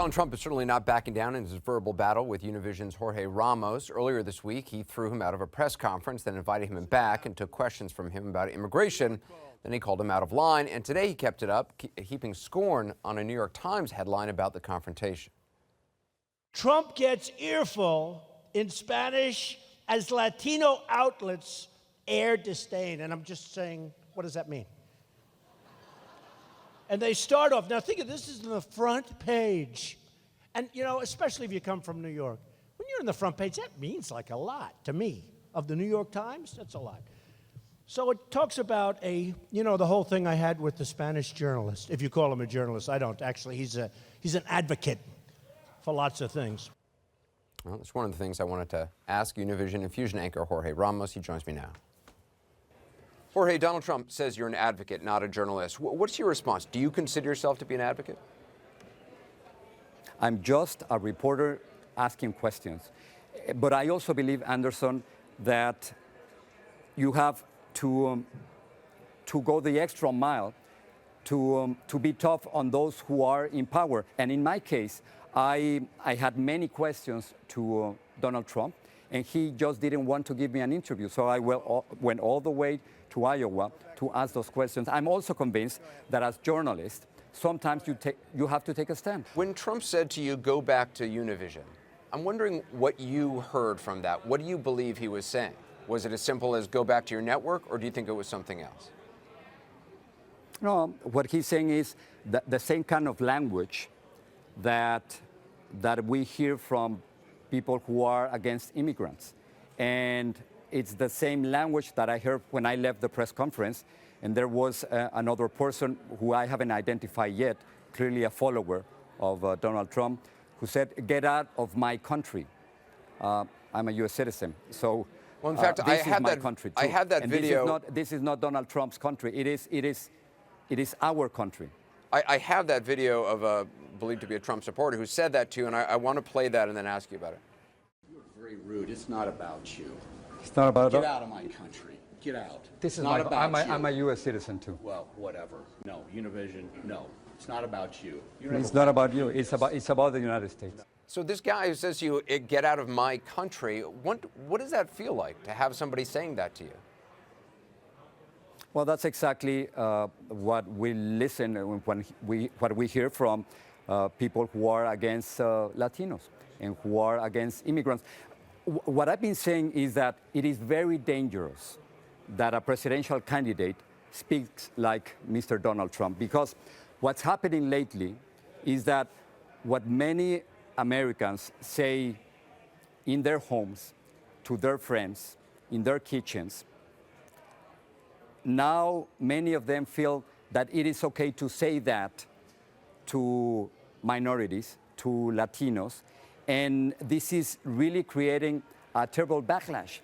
Donald Trump is certainly not backing down in his verbal battle with Univision's Jorge Ramos. Earlier this week, he threw him out of a press conference, then invited him back and took questions from him about immigration. Then he called him out of line. And today he kept it up, heaping scorn on a New York Times headline about the confrontation. Trump gets earful in Spanish as Latino outlets air disdain. And I'm just saying, what does that mean? And they start off, now think of this is in the front page. And, you know, especially if you come from New York, when you're in the front page, that means like a lot to me. Of the New York Times, that's a lot. So it talks about the whole thing I had with the Spanish journalist. If you call him a journalist, I don't. Actually, he's an advocate for lots of things. Well, that's one of the things I wanted to ask Univision and Fusion anchor Jorge Ramos. He joins me now. Jorge, Donald Trump says you're an advocate, not a journalist. What's your response? Do you consider yourself to be an advocate? I'm just a reporter asking questions. But I also believe, Anderson, that you have to go the extra mile to be tough on those who are in power. And in my case, I had many questions to Donald Trump, and he just didn't want to give me an interview. So I went all the way to Iowa to ask those questions. I'm also convinced that as journalists, sometimes you have to take a stand. When Trump said to you, go back to Univision, I'm wondering what you heard from that. What do you believe he was saying? Was it as simple as go back to your network, or do you think it was something else? No, what he's saying is that the same kind of language that we hear from people who are against immigrants. And it's the same language that I heard when I left the press conference. And there was another person who I haven't identified yet, clearly a follower of Donald Trump, who said, get out of my country. I'm a U.S. citizen. So well, in fact, this is my country too. I have that and video. This is not Donald Trump's country. It is our country. I have that video of a believed to be a Trump supporter who said that to you, and I want to play that and then ask you about it. You're very rude. It's not about you. It's not about Get out of my country. Get out. This is not about you. I'm a U.S. citizen too. Well, whatever. No, Univision. No, it's not about you. It's not about you. It's about the United States. So this guy who says to you, get out of my country, what does that feel like to have somebody saying that to you? Well, that's exactly what we listen when we hear from people who are against Latinos and who are against immigrants. What I've been saying is that it is very dangerous that a presidential candidate speaks like Mr. Donald Trump, because what's happening lately is that what many Americans say in their homes, to their friends, in their kitchens, now many of them feel that it is okay to say that to minorities, to Latinos, and this is really creating a terrible backlash.